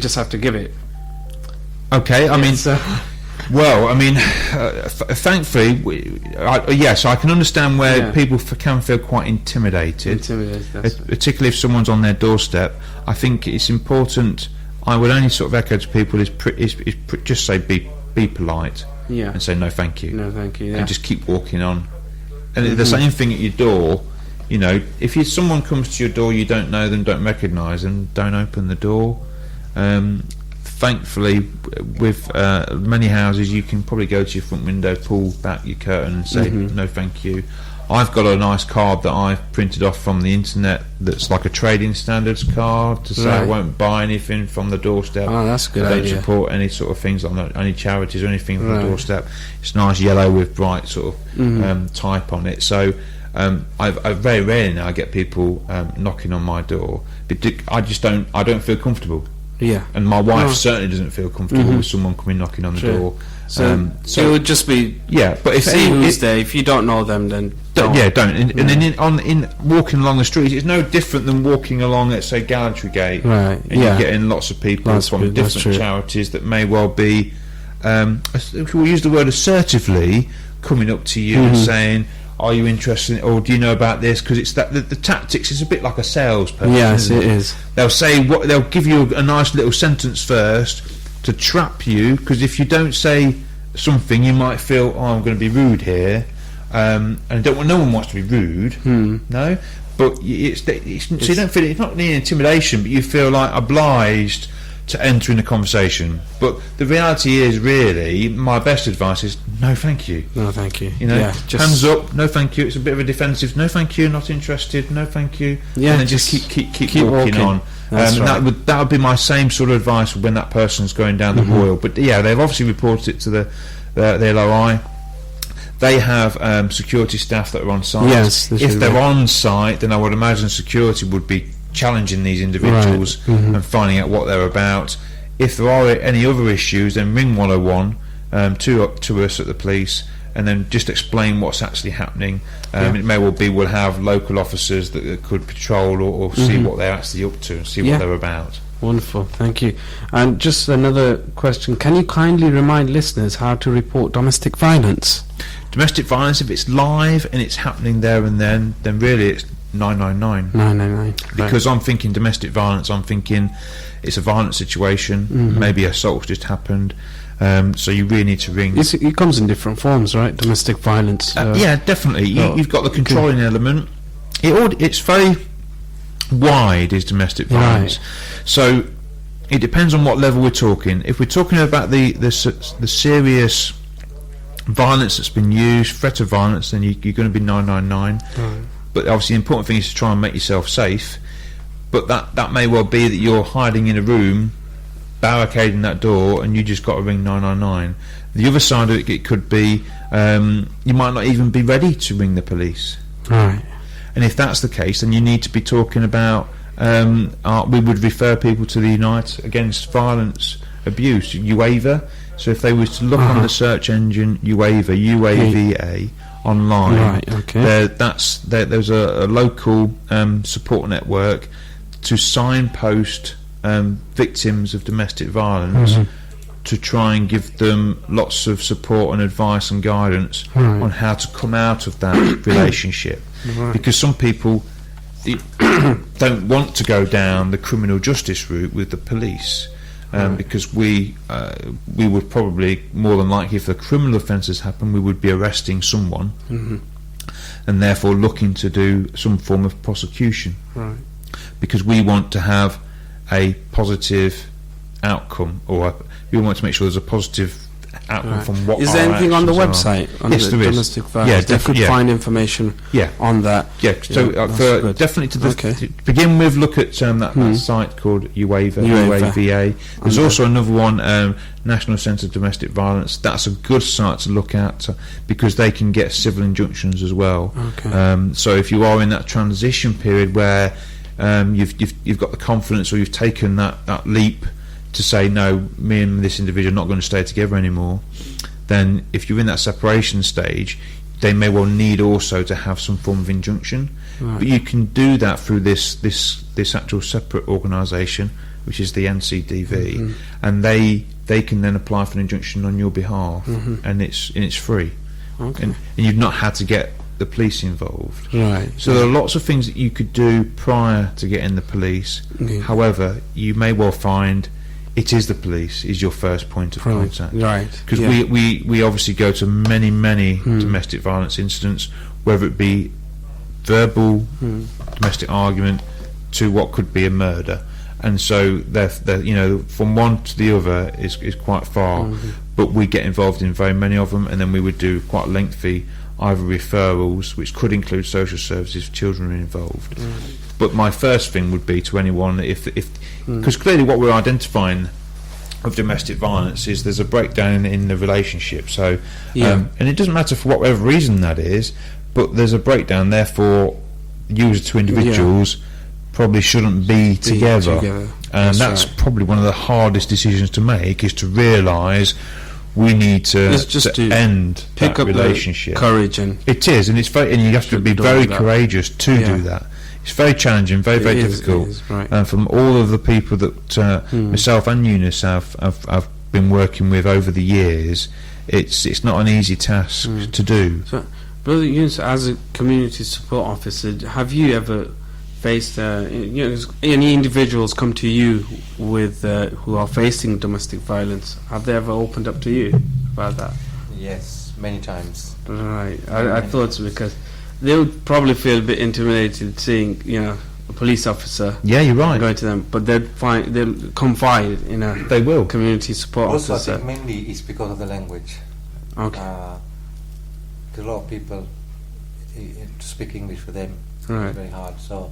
just have to give it. Okay, I mean, well, I mean, thankfully, yes, I can understand where people can feel quite intimidated, particularly if someone's on their doorstep. I think it's important. I would only sort of echo to people is just say be polite, and say no, thank you, and just keep walking on. And the same thing at your door. You know, if someone comes to your door, you don't know them, don't recognise them, don't open the door. Thankfully, with many houses, you can probably go to your front window, pull back your curtain and say no thank you. I've got a nice card that I've printed off from the internet that's like a trading standards card to say I won't buy anything from the doorstep. Oh, that's a good idea. I don't support any sort of things, like any charities or anything from the doorstep. It's nice yellow with bright sort of type on it. So I very rarely now get people knocking on my door. But I don't feel comfortable. Yeah, and my wife certainly doesn't feel comfortable with someone coming knocking on the door. So it would just be but if see who's there. If you don't know them, then don't. And then in walking along the street, it's no different than walking along, let's say, Gallantry Gate, right? And you're getting lots of people from different charities that may well be, if we use the word assertively, coming up to you and saying, are you interested, or do you know about this? Because it's that the tactics is a bit like a salesperson. Yes, it is. They'll say they'll give you a nice little sentence first to trap you, because if you don't say something, you might feel, I'm going to be rude here, and no one wants to be rude. No, but so you don't feel it's not the intimidation, but you feel like obliged to enter in the conversation. But the reality is, really, my best advice is no thank you. No thank you. You know, hands up, no thank you. It's a bit of a defensive, no thank you, not interested, no thank you. And then just keep walking on. That would be my same sort of advice when that person's going down the Royal. But they've obviously reported it to the LOI. They have security staff that are on site. Yes, if they're on site, then I would imagine security would be challenging these individuals and finding out what they're about. If there are any other issues, then ring 101 to us at the police, and then just explain what's actually happening. It may well be we'll have local officers that could patrol or see what they're actually up to and see what they're about. Wonderful, thank you. And just another question, can you kindly remind listeners how to report domestic violence? Domestic violence, if it's live and it's happening there and then really it's 999. 999. Because I'm thinking domestic violence, I'm thinking it's a violent situation, maybe assault's just happened, so you really need to ring. It comes in different forms, right? Domestic violence. Yeah, definitely. You've got the controlling element. It's very wide, is domestic violence. So it depends on what level we're talking. If we're talking about the serious violence that's been used, threat of violence, then you're going to be 999. But obviously the important thing is to try and make yourself safe. But that may well be that you're hiding in a room, barricading that door, and you just got to ring 999. The other side of it could be you might not even be ready to ring the police. Right. And if that's the case, then you need to be talking about we would refer people to the Unite Against Violence Abuse, UAVA. So if they were to look on the search engine UAVA, UAVA online, there's a local support network to signpost victims of domestic violence to try and give them lots of support and advice and guidance on how to come out of that relationship. Because some people don't want to go down the criminal justice route with the police, because we would probably, more than likely, if the criminal offences happen, we would be arresting someone and therefore looking to do some form of prosecution, because we want to have a positive outcome, or we want to make sure there's a positive outcome from what. Is there anything on the website on yes, the there domestic is. violence? They could find information on that. So definitely to begin with, look at that site called UAVA. There's also another one, National Centre of Domestic Violence. That's a good site to look at because they can get civil injunctions as well. So if you are in that transition period where you've got the confidence, or you've taken that leap to say, no, me and this individual are not going to stay together anymore, then if you're in that separation stage, they may well need also to have some form of injunction. But you can do that through this actual separate organisation, which is the NCDV, and they can then apply for an injunction on your behalf, and it's free, Okay. and you've not had to get the police involved. Right. So there are lots of things that you could do prior to getting the police. Okay. However, you may well find it is the police is your first point of contact. Right. Because yeah. we obviously go to many domestic violence incidents, whether it be verbal domestic argument to what could be a murder, and so they're you know, from one to the other is quite far. But we get involved in very many of them, and then we would do quite lengthy either referrals, which could include social services if children are involved. But my first thing would be to anyone, if because clearly what we're identifying of domestic violence is there's a breakdown in the relationship. So, and it doesn't matter for whatever reason that is, but there's a breakdown. Therefore, you as two individuals probably shouldn't be together. And that's right. probably one of the hardest decisions to make, is to realise we need to, It's just to end pick that up relationship. the courage and It is, and it's very, and you have to be do very that. courageous to Yeah. do that. It's very challenging, very It is, difficult. it is, right. And from all of the people that myself and Eunice have been working with over the years, it's not an easy task to do. So, Brother Yunus, as a community support officer, have you ever faced any individuals come to you with who are facing domestic violence? Have they ever opened up to you about that? Yes, many times. Right. I thought so, because they would probably feel a bit intimidated seeing a police officer Yeah, you're right. going to them, but they'll confide in a They will. community support Also, I officer. think mainly it's because of the language. Okay. A lot of people to speak English for them Right. is very hard. So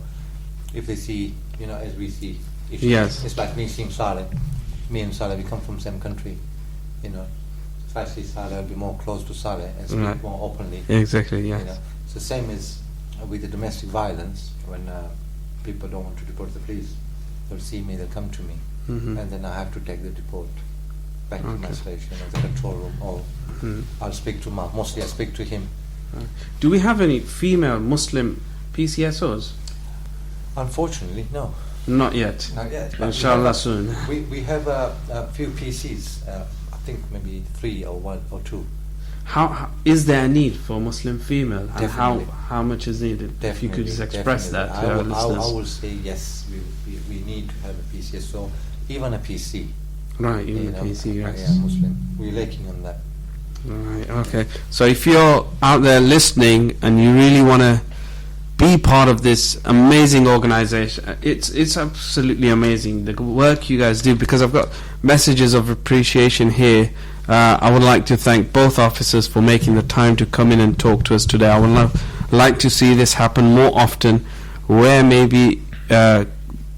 if they see, as we see, Yes. it's like me seeing Saleh. Me and Saleh, we come from the same country. If I see Saleh, I'll be more close to Saleh and speak Right. more openly. Exactly. Yes. It's the same as with the domestic violence. When people don't want to report the police, they'll see me, they'll come to me, and then I have to take the report back to my Okay. station or the control room, or I'll speak to mostly I speak to him. Do we have any female Muslim PCSOs? Unfortunately, no, Not yet. not yet. But Inshallah soon. we have a few PCs. I think maybe 3 or 1 or 2. How is there a need for a Muslim female, and Definitely. how much is needed? If you could just express that to our I listeners. will say yes. We need to have a PCSO, even a PC. Right, even a PC, yes. Yeah, Muslim. We're lacking on that. Right, okay. So if you're out there listening and you really want to be part of this amazing organization, it's absolutely amazing, the work you guys do, because I've got messages of appreciation here. I would like to thank both officers for making the time to come in and talk to us today. I would like to see this happen more often, where maybe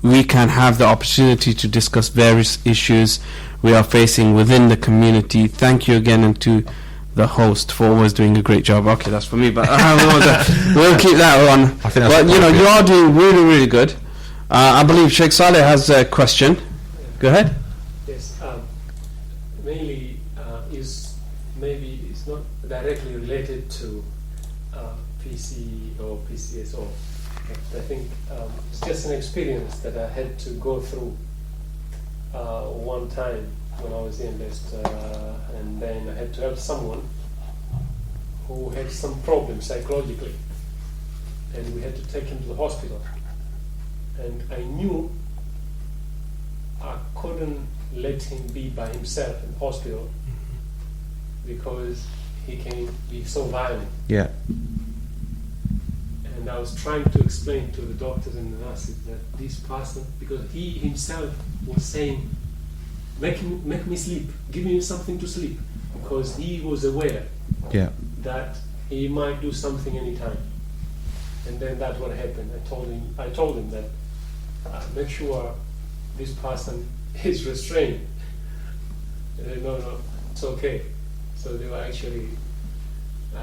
we can have the opportunity to discuss various issues we are facing within the community. Thank you again, and to the host for always doing a great job. Okay, that's for me, but we'll keep that on. I think that's But you appropriate. are doing really good. I believe Sheikh Saleh has a question. Go ahead. Yes, mainly maybe it's not directly related to PC or PCSO. But I think it's just an experience that I had to go through one time when I was in Leicester, and then I had to help someone who had some problems psychologically, and we had to take him to the hospital. And I knew I couldn't let him be by himself in the hospital because he can be so violent. Yeah. And I was trying to explain to the doctors and the nurses that this person, because he himself was saying, make me sleep, give me something to sleep, because he was aware Yeah. that he might do something anytime. And then that's what happened. I told him that make sure this person is restrained. And they, no, it's okay. So they were actually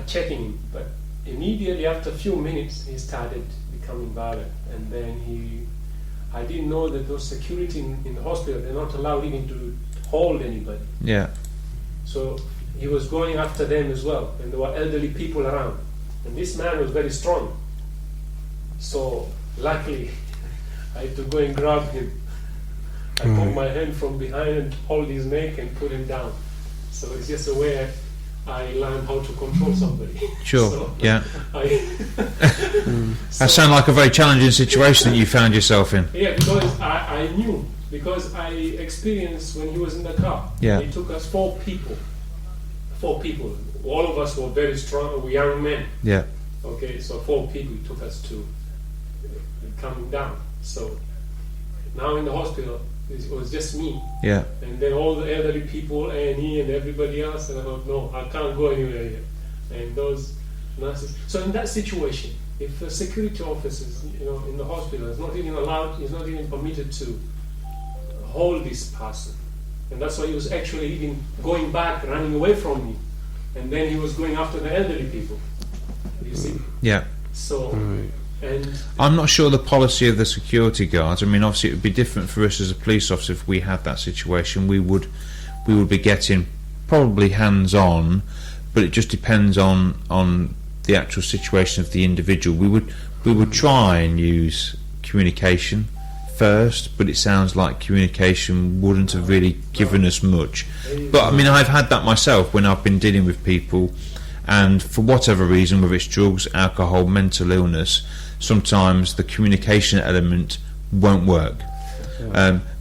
checking him, but immediately after a few minutes he started becoming violent. And then I didn't know that those security in the hospital, they're not allowed even to hold anybody. Yeah. So he was going after them as well, and there were elderly people around. And this man was very strong. So luckily I had to go and grab him I put my hand from behind and hold his neck and put him down. So it's just a way I learned how to control somebody. Sure. So Yeah. So- That sounds like a very challenging situation that you found yourself in. Yeah, because I knew, because I experienced when he was in the car. Yeah. It took us 4 people. 4 people. All of us were very strong, we young men. Yeah. Okay, so 4 people it took us to coming down. So now in the hospital, it was just me. Yeah. And then all the elderly people, A&E and everybody else, and I thought, no, I can't go anywhere here. And those nurses. So in that situation, if a security officer, in the hospital is not even allowed, is not even permitted to hold this person, and that's why he was actually even going back, running away from me, and then he was going after the elderly people. You see? Yeah. So, and I'm not sure the policy of the security guards. I mean, obviously, it would be different for us as a police officer if we had that situation. We would be getting probably hands on, but it just depends on the actual situation of the individual. We would try and use communication first, but it sounds like communication wouldn't have really given us much. But I mean, I've had that myself when I've been dealing with people, and for whatever reason, whether it's drugs, alcohol, mental illness, sometimes the communication element won't work.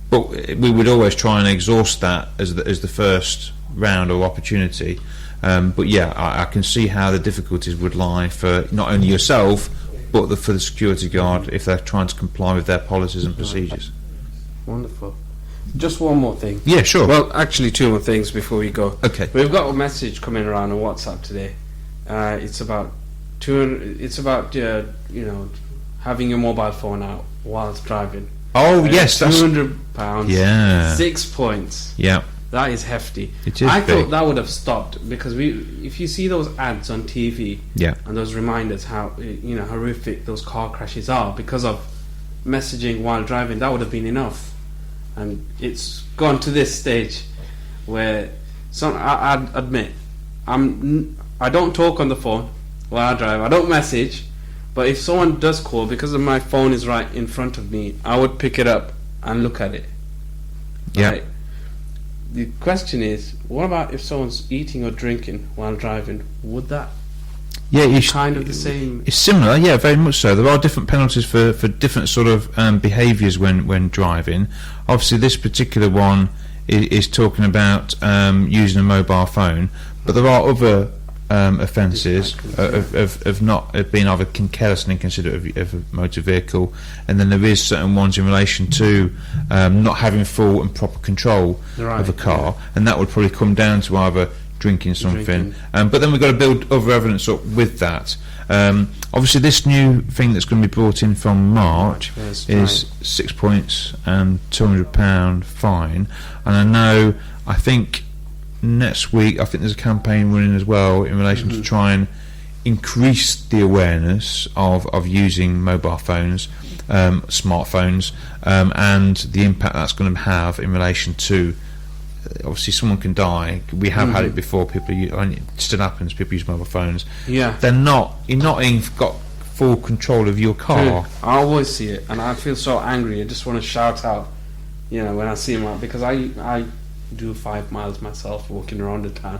But we would always try and exhaust that as the first round or opportunity. But yeah, I can see how the difficulties would lie for not only yourself, but for the security guard if they're trying to comply with their policies and procedures. Wonderful. Just one more thing. Yeah, sure. Well, actually, 2 more things before we go. Okay. We've got a message coming around on WhatsApp today. It's about having your mobile phone out whilst driving. Oh, yes, that's... £200. Yeah. 6 points. Yeah. That is hefty. It is I big. thought that would have stopped because if you see those ads on TV Yeah. and those reminders how horrific those car crashes are because of messaging while driving, that would have been enough. And it's gone to this stage where I admit I don't talk on the phone while I drive. I don't message, but if someone does call, because of my phone is right in front of me, I would pick it up and look at it. Yeah. Right? The question is, what about if someone's eating or drinking while driving? Would that kind of the same? It's similar, yeah, very much so. There are different penalties for different sort of behaviours when driving. Obviously, this particular one is talking about using a mobile phone, but there are other offences of being either careless and inconsiderate of a motor vehicle, and then there is certain ones in relation to not having full and proper control of a car, and that would probably come down to either drinking something. But then we've got to build other evidence up with that. Obviously, this new thing that's going to be brought in from March is 6 points and £200 fine, and I think next week there's a campaign running as well in relation to try and increase the awareness of using mobile phones, smartphones, and the impact that's going to have in relation to obviously someone can die. We have had it before. It still happens. People use mobile phones. Yeah, you're not even got full control of your car. True. I always see it, and I feel so angry. I just want to shout out, when I see them, because I do 5 miles myself, walking around the town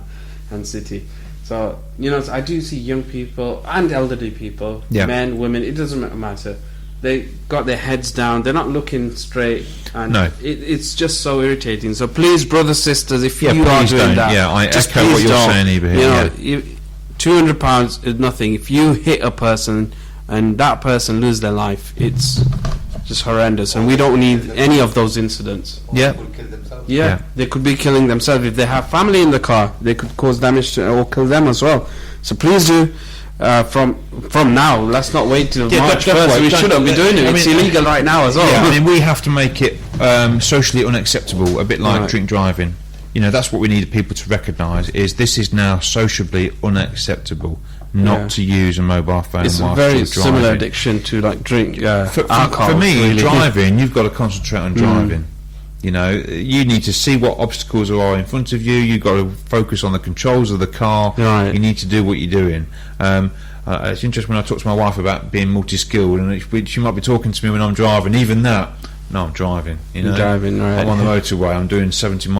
and city. So I do see young people and elderly people, men, women. It doesn't matter. They got their heads down. They're not looking straight, and it's just so irritating. So please, brothers, sisters, if you are doing that, I just echo what you're saying, Ibrahim. £200 is nothing. If you hit a person and that person lose their life, it's just horrendous, and we don't need any of those incidents. Yeah, they could be killing themselves. If they have family in the car, they could cause damage to, or kill them as well. So please do. From now, let's not wait till March 1st. We shouldn't be doing it. It's illegal right now as well. Yeah, we have to make it socially unacceptable, a bit like drink driving. That's what we need people to recognise, is this is now socially unacceptable not to use a mobile phone. It's a very similar addiction to like drink alcohol. For me, really. driving, you've got to concentrate on driving. You need to see what obstacles are in front of you. You've got to focus on the controls of the car. Right. You need to do what you're doing. It's interesting when I talk to my wife about being multi-skilled, and she might be talking to me when I'm driving. Even that, No, I'm driving. You know, You're driving, right? I'm on the motorway. I'm doing 70 miles